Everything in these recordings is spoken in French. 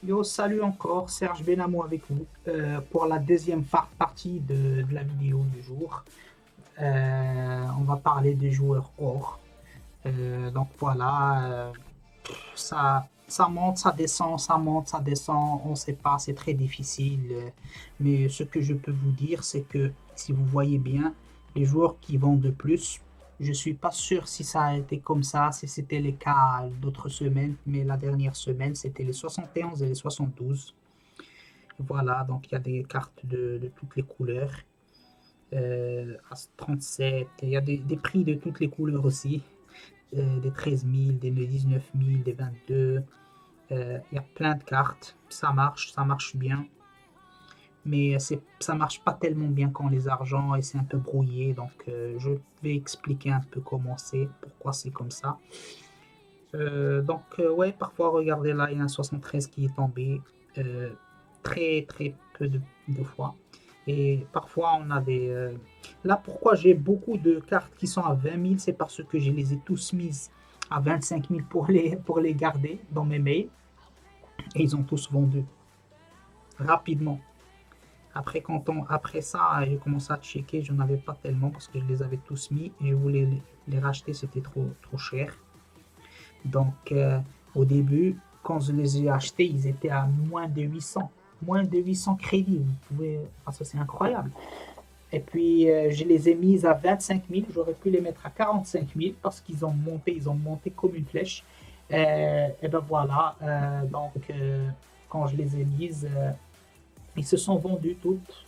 Yo, salut encore, Serge Benamou avec vous pour la deuxième partie de la vidéo du jour. On va parler des joueurs or. Donc voilà, ça monte, ça descend, ça monte, ça descend, on ne sait pas, c'est très difficile. Mais ce que je peux vous dire, c'est que si vous voyez bien, les joueurs qui vendent de plus, je ne suis pas sûr si ça a été comme ça, si c'était le cas d'autres semaines, mais la dernière semaine, c'était les 71 et les 72. Voilà, donc il y a des cartes de toutes les couleurs. À 37, il y a des prix de toutes les couleurs aussi. Des 13 000, des 19 000, des 22. Il y a plein de cartes. Ça marche bien. Mais ça marche pas tellement bien quand les argents et c'est un peu brouillé. Donc je vais expliquer un peu comment c'est, pourquoi c'est comme ça. Ouais, parfois, regardez là, il y a un 73 qui est tombé euh, très très peu de fois. Et parfois, on a des. Là, pourquoi j'ai beaucoup de cartes qui sont à 20 000, c'est parce que je les ai tous mises à 25 000 pour les garder dans mes mails. Et ils ont tous vendu rapidement. Après ça, j'ai commencé à checker, je n'en avais pas tellement parce que je les avais tous mis et je voulais les racheter, c'était trop cher. Donc, au début, quand je les ai achetés, ils étaient à moins de 800. Moins de 800 crédits. Vous pouvez... Ah, ça, c'est incroyable. Et puis, je les ai mises à 25 000. J'aurais pu les mettre à 45 000 parce qu'ils ils ont monté comme une flèche. Et ben voilà. Quand je les ai mises, ils se sont vendus toutes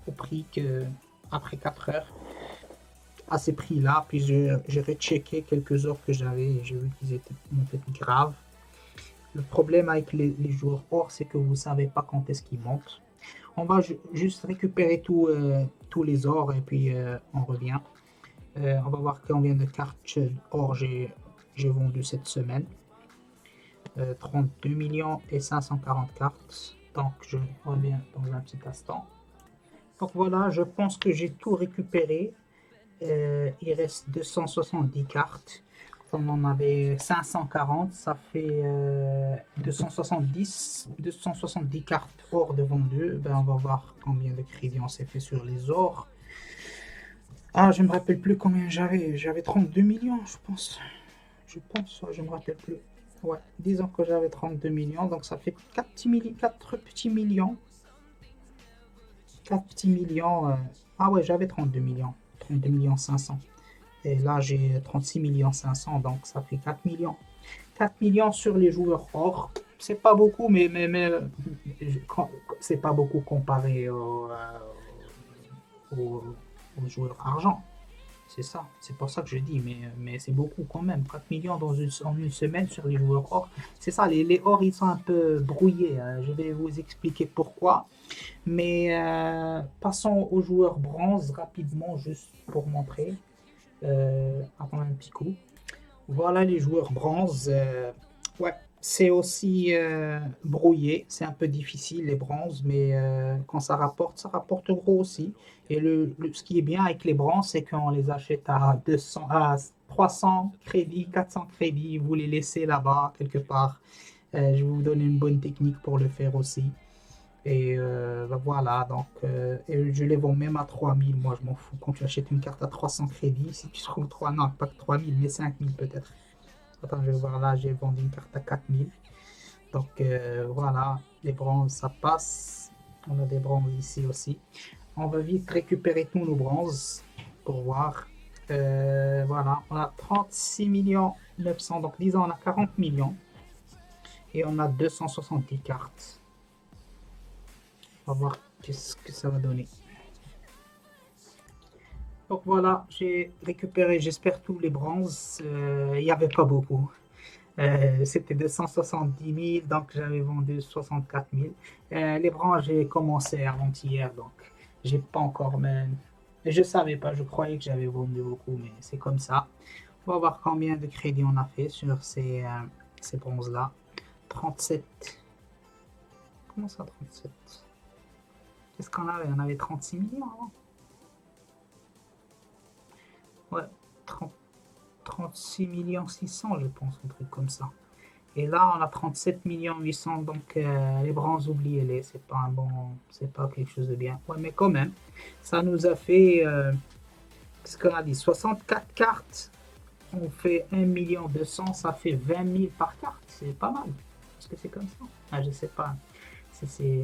au prix que, après 4 heures, à ces prix-là. Puis, j'ai rechecké quelques offres que j'avais et j'ai vu qu'ils étaient montés graves. Le problème avec les joueurs or, c'est que vous ne savez pas quand est-ce qu'ils montent. On va juste récupérer tous les ors et puis on revient. On va voir combien de cartes or j'ai vendu cette semaine. 32 millions et 540 cartes. Donc je reviens dans un petit instant. Donc voilà, je pense que j'ai tout récupéré. Il reste 270 cartes. On en avait 540, ça fait 270 cartes or de vendues. Ben, on va voir combien de crédits on s'est fait sur les ors. Ah, je me rappelle plus combien j'avais. J'avais 32 millions, je pense. Je me rappelle plus. Ouais, disons que j'avais 32 millions, donc ça fait 4 petits millions. 4 petits millions. Ah ouais, j'avais 32 millions. 32 millions 500. Et là, j'ai 36 millions 500, donc ça fait 4 millions. 4 millions sur les joueurs or. C'est pas beaucoup, c'est pas beaucoup comparé aux, aux joueurs argent. C'est ça. C'est pour ça que je dis, mais c'est beaucoup quand même. 4 millions en une semaine sur les joueurs or. C'est ça, les or, ils sont un peu brouillés. Je vais vous expliquer pourquoi. Mais passons aux joueurs bronze rapidement, juste pour montrer. Attends un petit coup. Voilà les joueurs bronze. Ouais, c'est aussi brouillé. C'est un peu difficile les bronzes, mais quand ça rapporte gros aussi. Et ce qui est bien avec les bronzes, c'est qu'on les achète à 200, à 300 crédits, 400 crédits. Vous les laissez là-bas quelque part. Je vais vous donner une bonne technique pour le faire aussi. Et ben voilà, et je les vends même à 3 000. Moi, je m'en fous. Quand tu achètes une carte à 300 crédits, si tu trouves 3 non, pas que 3 000 mais 5 000 peut-être. Attends, je vais voir là, j'ai vendu une carte à 4 000. Donc voilà, les bronzes, ça passe. On a des bronzes ici aussi. On va vite récupérer tous nos bronzes pour voir. Voilà, on a 36 millions 900. Donc disons, on a 40 millions. Et on a 270 cartes. On va voir qu'est-ce que ça va donner. Donc voilà, j'ai récupéré, j'espère, tous les bronzes. Il n'y avait pas beaucoup. C'était 270 000, donc j'avais vendu 64 000. Les bronzes, j'ai commencé avant-hier, donc j'ai pas encore même. Je savais pas, je croyais que j'avais vendu beaucoup, mais c'est comme ça. On va voir combien de crédits on a fait sur ces bronzes-là. 37. Comment ça, 37? Qu'est-ce qu'on avait? On avait 36 millions avant. Ouais, 30 36 millions 600, je pense, un truc comme ça. Et là, on a 37 800 000, donc les bronzes, oubliez-les, c'est pas un bon, c'est pas quelque chose de bien. Ouais, mais quand même, ça nous a fait, ce qu'on a dit, 64 cartes, on fait 1 200 000, ça fait 20 000 par carte, c'est pas mal. Est-ce que c'est comme ça? Ah, je sais pas. C'est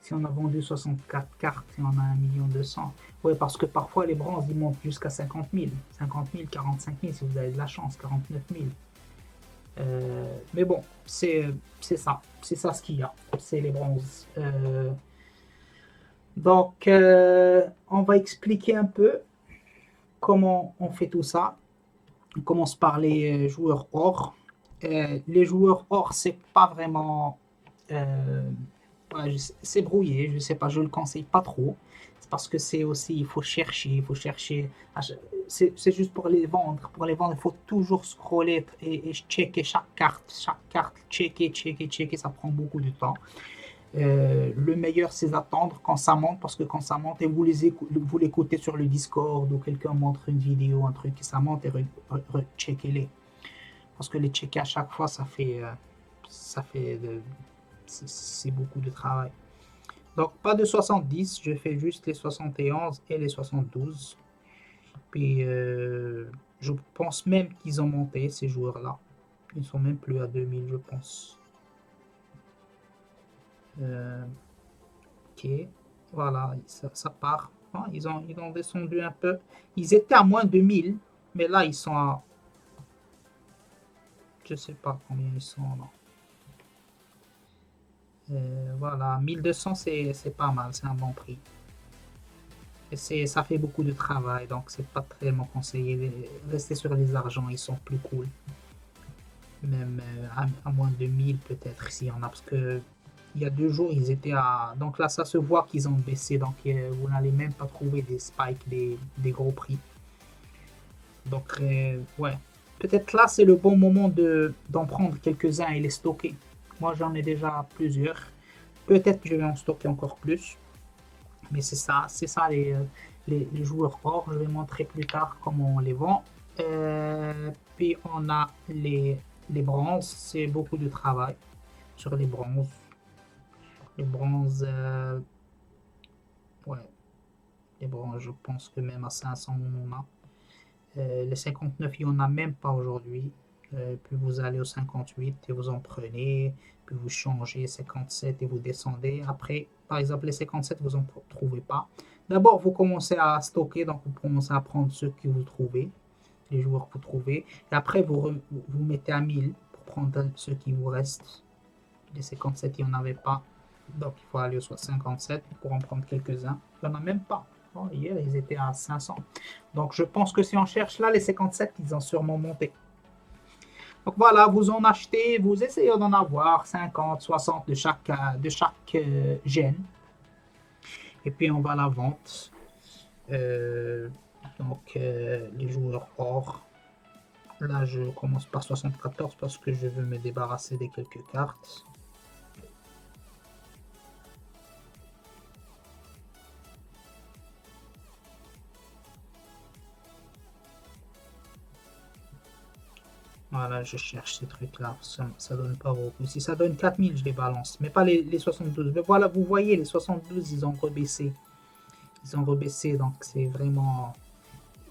si on a vendu 64 cartes et on a 1 200 000. Ouais, parce que parfois les bronzes ils montent jusqu'à 50 000. 50 000, 45 000 si vous avez de la chance, 49 000. Mais bon, c'est ça ce qu'il y a. C'est les bronzes. Donc, on va expliquer un peu comment on fait tout ça. On commence par les joueurs or. Les joueurs or, c'est pas vraiment. euh, ouais, c'est brouillé, je sais pas, je le conseille pas trop. C'est parce que c'est aussi, il faut chercher. C'est juste pour les vendre. Pour les vendre, il faut toujours scroller et checker chaque carte, checker, ça prend beaucoup de temps. Le meilleur, c'est d'attendre quand ça monte, parce que quand ça monte, et vous l'écoutez sur le Discord ou quelqu'un montre une vidéo, un truc, et ça monte et checkez-les. Parce que les checker à chaque fois, ça fait c'est beaucoup de travail. Donc, pas de 70, je fais juste les 71 et les 72. Puis, je pense même qu'ils ont monté, ces joueurs-là. Ils sont même plus à 2000, je pense. Euh, ok, voilà, ça part. Ah, ils ont descendu un peu. Ils étaient à moins de 1000, mais là, ils sont à. Je sais pas combien ils sont là. Voilà, 1200, c'est pas mal, c'est un bon prix. Et ça fait beaucoup de travail, donc c'est pas tellement conseillé. Rester sur les argents, ils sont plus cool. Même à moins de 1000 peut-être, s'il y en a. Parce que il y a 2 jours, ils étaient à. Donc là, ça se voit qu'ils ont baissé. Donc vous n'allez même pas trouver des spikes, des gros prix. Donc, ouais. Peut-être là, c'est le bon moment d'en prendre quelques-uns et les stocker. Moi, j'en ai déjà plusieurs. Peut-être que je vais en stocker encore plus. Mais c'est ça les joueurs or. Je vais montrer plus tard comment on les vend. Puis on a les bronzes. C'est beaucoup de travail sur les bronzes. Les bronzes, ouais, les bronzes, je pense que même à 500 on en a. Les 59, il n'y en a même pas aujourd'hui. Puis vous allez au 58 et vous en prenez. Puis vous changez 57 et vous descendez. Après, par exemple, les 57, vous n'en trouvez pas. D'abord, vous commencez à stocker, donc vous commencez à prendre ceux que vous trouvez, les joueurs que vous trouvez. Et après, vous mettez à 1000 pour prendre ceux qui vous restent. Les 57, il n'y en avait pas. Donc, il faut aller au 57 pour en prendre quelques-uns. Il n'y en a même pas. Oh, hier, ils étaient à 500. Donc, je pense que si on cherche là, les 57, ils ont sûrement monté. Donc, voilà, vous en achetez, vous essayez d'en avoir 50, 60 de chaque gène. Et puis, on va à la vente. Euh, les joueurs or. Là, je commence par 74 parce que je veux me débarrasser des quelques cartes. Voilà, je cherche ces trucs-là. Ça donne pas beaucoup. Si ça donne 4000, je les balance. Mais pas les 72. Mais voilà, vous voyez, les 72, ils ont rebaissé. Ils ont rebaissé, donc c'est vraiment.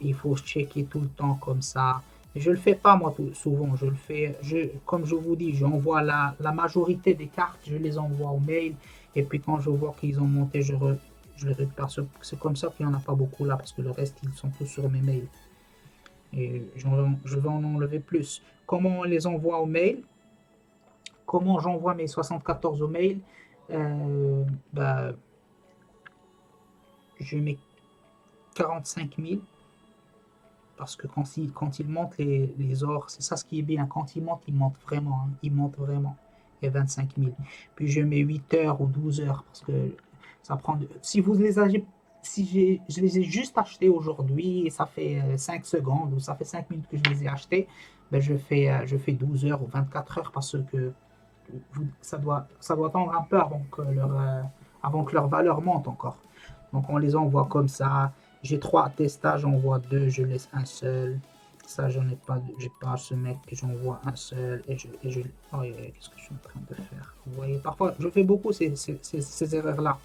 Il faut checker tout le temps comme ça. Je le fais pas moi souvent. Je le fais. Comme je vous dis, j'envoie la majorité des cartes, je les envoie au mail. Et puis quand je vois qu'ils ont monté, je les récupère. C'est comme ça qu'il n'y en a pas beaucoup là, parce que le reste, ils sont tous sur mes mails. Et je vais en enlever plus. Comment on les envoie au mail? Comment j'envoie mes 74 au mail? Bah, je mets 45 000 parce que quand ils montent les ors, c'est ça ce qui est bien. Quand ils montent vraiment. Hein, ils montent vraiment. Et 25 000. Puis je mets 8 heures ou 12 heures parce que ça prend. Si vous les avez. Si je les ai juste achetés aujourd'hui et ça fait 5 secondes ou ça fait 5 minutes que je les ai achetés, ben je fais 12 heures ou 24 heures parce que ça doit attendre un peu avant que leur valeur monte encore. Donc on les envoie comme ça. J'ai 3 testages, j'envoie 2, je laisse un seul. Ça, j'en ai pas, j'ai pas ce mec que j'en vois un seul oh, qu'est-ce que je suis en train de faire? Vous voyez, parfois, je fais beaucoup ces erreurs-là.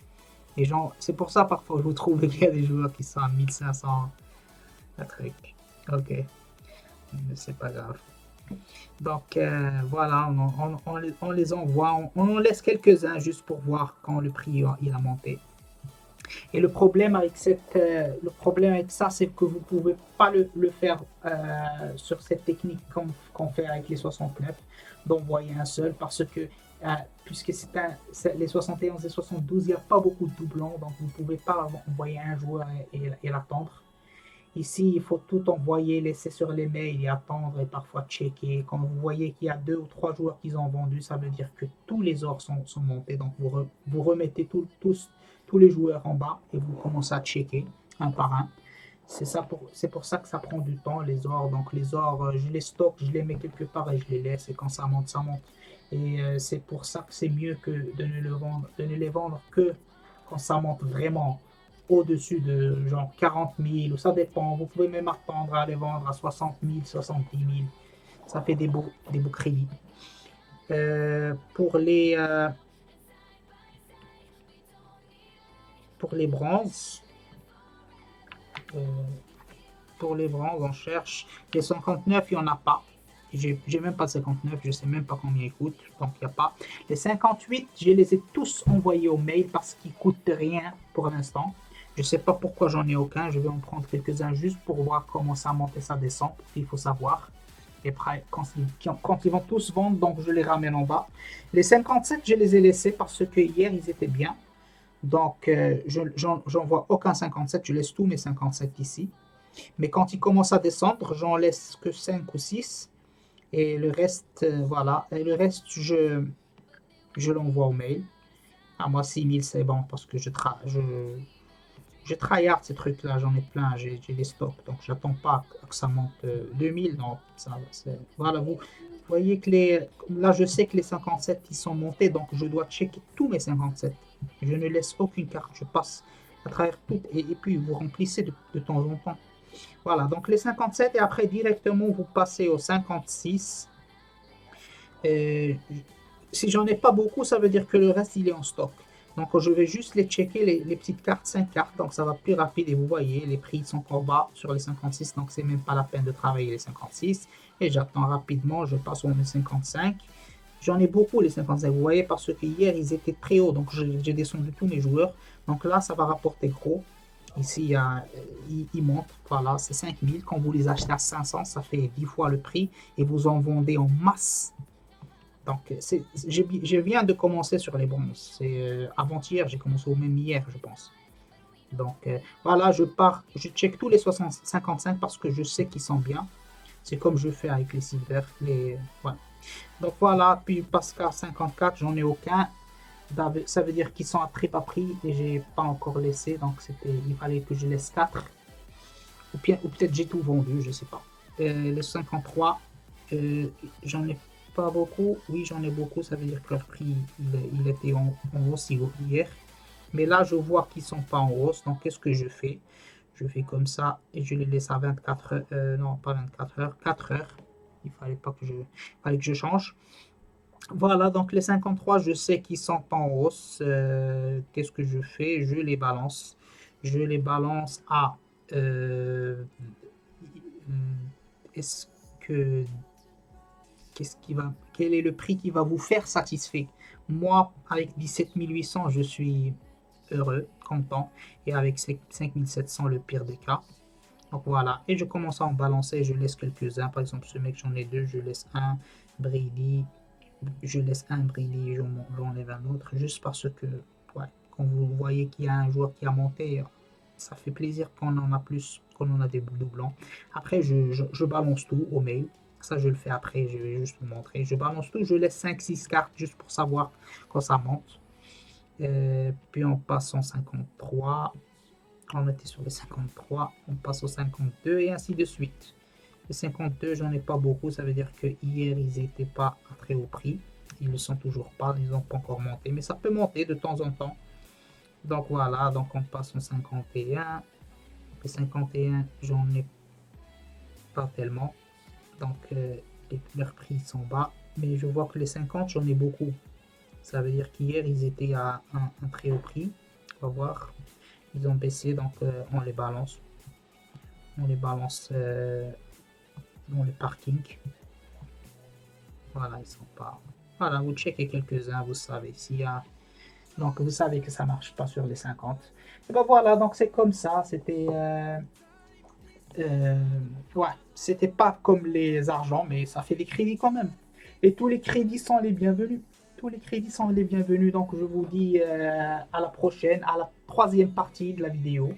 Et genre, c'est pour ça, parfois, je vous trouve qu'il y a des joueurs qui sont à 1500, un truc. Ok, mais c'est pas grave. Donc, voilà, on les envoie, on en laisse quelques-uns juste pour voir quand le prix il a monté. Et le problème avec ça, c'est que vous ne pouvez pas le faire sur cette technique comme qu'on fait avec les 69, d'envoyer un seul, parce que puisque les 71 et 72, il n'y a pas beaucoup de doublons, donc vous ne pouvez pas envoyer un joueur et l'attendre. Ici, il faut tout envoyer, laisser sur les mails et attendre et parfois checker. Quand vous voyez qu'il y a 2 ou 3 joueurs qui ont vendu, ça veut dire que tous les ordres sont montés. Donc, vous remettez tous les joueurs en bas et vous commencez à checker un par un. C'est pour ça que ça prend du temps, les ors. Donc, les ors, je les stocke, je les mets quelque part et je les laisse. Et quand ça monte, ça monte. Et c'est pour ça que c'est mieux que de ne les vendre que quand ça monte vraiment au-dessus de genre 40 000, ou ça dépend. Vous pouvez même attendre à les vendre à 60 000, 70 000. Ça fait des beaux crédits. Euh, pour les, euh, pour les bronzes, euh, on cherche. Les 59, il n'y en a pas. J'ai même pas de 59, je sais même pas combien ils coûtent, donc il n'y a pas. Les 58, je les ai tous envoyés au mail parce qu'ils coûtent rien pour l'instant. Je sais pas pourquoi j'en ai aucun, je vais en prendre quelques-uns juste pour voir comment ça monte et ça descend, il faut savoir. Et après, quand ils vont tous vendre, donc je les ramène en bas. Les 57, je les ai laissés parce que hier, ils étaient bien. Donc, j'en vois aucun 57, je laisse tous mes 57 ici. Mais quand ils commencent à descendre, j'en laisse que 5 ou 6. Et le reste, voilà. Et le reste, je l'envoie au mail. À moi, 6000, c'est bon parce que je tryhard ces trucs-là. J'en ai plein, j'ai des stocks. Donc, j'attends pas que ça monte 2000. Non, ça, voilà. Vous voyez que là, je sais que les 57, ils sont montés. Donc, je dois checker tous mes 57. Je ne laisse aucune carte. Je passe à travers toutes. Et puis, vous remplissez de temps en temps. Voilà, donc les 57 et après directement vous passez au 56. Et si j'en ai pas beaucoup, ça veut dire que le reste il est en stock. Donc je vais juste les checker, les petites cartes, 5 cartes, donc ça va plus rapide et vous voyez, les prix sont encore bas sur les 56, donc c'est même pas la peine de travailler les 56. Et j'attends rapidement, je passe au 55. J'en ai beaucoup les 55, vous voyez, parce que hier ils étaient très hauts, donc j'ai descendu tous mes joueurs. Donc là, ça va rapporter gros. Ici, il monte, voilà, c'est 5000. Quand vous les achetez à 500, ça fait 10 fois le prix et vous en vendez en masse. Donc, je viens de commencer sur les bronzes. C'est avant-hier, j'ai commencé au même hier, je pense. Donc, voilà, je check tous les 55 parce que je sais qu'ils sont bien. C'est comme je fais avec les silver. Ouais. Donc, voilà, puis Pascal 54, j'en ai aucun. Ça veut dire qu'ils sont à très bas prix et j'ai pas encore laissé, donc il fallait que je laisse 4. Ou peut-être j'ai tout vendu, je sais pas. Les 53, j'en ai pas beaucoup. Oui, j'en ai beaucoup, ça veut dire que leur prix il était en hausse hier. Mais là, je vois qu'ils sont pas en hausse, donc qu'est-ce que je fais? Je fais comme ça et je les laisse à 24 heures. Non, pas 24 heures, 4 heures. Il fallait que je change. Voilà, donc les 53, je sais qu'ils sont en hausse. Qu'est-ce que je fais? Je les balance. Je les balance à... euh, est-ce que... quel est le prix qui va vous faire satisfait? Moi, avec 17 800, je suis heureux, content. Et avec 5 700, le pire des cas. Donc voilà. Et je commence à en balancer. Je laisse quelques-uns. Par exemple, ce mec, j'en ai deux. Je laisse un. Brady, je laisse un briller, j'enlève un autre, juste parce que ouais, quand vous voyez qu'il y a un joueur qui a monté, ça fait plaisir qu'on en a plus, qu'on en a des doublons. Après, je balance tout au mail. Ça, je le fais après, je vais juste vous montrer. Je balance tout, je laisse 5-6 cartes juste pour savoir quand ça monte. Puis on passe en 53. On était sur les 53, on passe au 52 et ainsi de suite. Les 52, j'en ai pas beaucoup. Ça veut dire que hier, ils n'étaient pas à très haut prix. Ils ne le sont toujours pas. Ils n'ont pas encore monté. Mais ça peut monter de temps en temps. Donc voilà. Donc on passe en 51. Les 51, j'en ai pas tellement. Donc, leurs prix sont bas. Mais je vois que les 50, j'en ai beaucoup. Ça veut dire qu'hier, ils étaient à un très haut prix. On va voir. Ils ont baissé, donc on les balance. On les balance dans le parking. Voilà, ils sont pas. Voilà, vous checkez quelques-uns, vous savez. S'il y a... Donc, vous savez que ça marche pas sur les 50. Et ben voilà, donc c'est comme ça. C'était. Euh, ouais, c'était pas comme les argents, mais ça fait des crédits quand même. Et tous les crédits sont les bienvenus. Tous les crédits sont les bienvenus. Donc, je vous dis à la prochaine, à la troisième partie de la vidéo.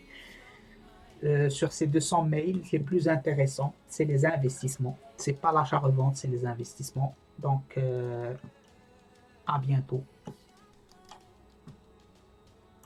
Sur ces 200 mails, les plus intéressants, c'est les investissements. C'est pas l'achat-revente, c'est les investissements. Donc, à bientôt.